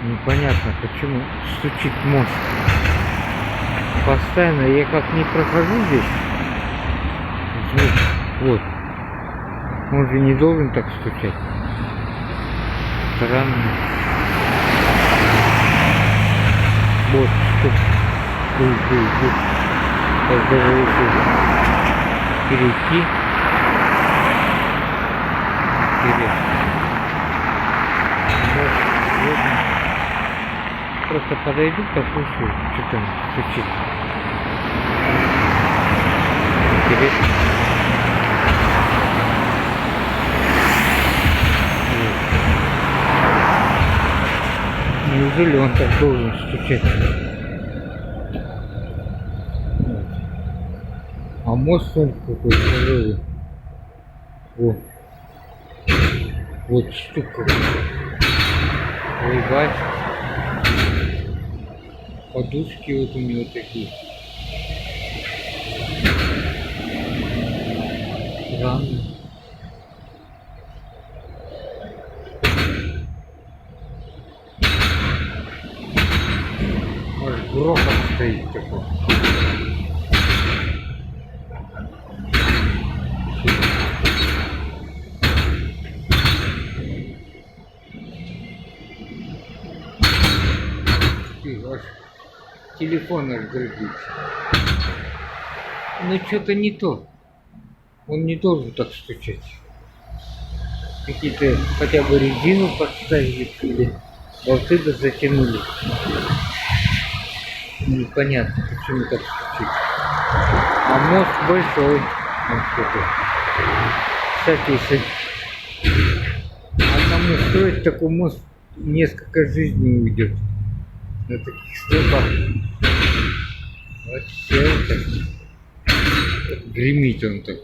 Непонятно почему стучит мост. Постоянно я как не прохожу здесь. Вот. Он же не должен так стучать. Странно. Вот что. Сейчас даже если перейти. Интересно. Просто подойду, послушаю, что там стучит. Интересно. Неужели он так должен стучать? Вот. А мост он какой тяжелый. Вот. Вот штука. Ой, бать. Подушки вот у него такие. Странно. Аж грохот стоит такой. Аж телефон аж дрыгается. Ну что-то не то. Он не должен так стучать. Какие-то хотя бы резину подставили или болты затянули. Непонятно, почему так стучит. А мост большой. Кстати, если одному строить такой мост, несколько жизней уйдет. На таких столбах. Вот все это. Гремит он так.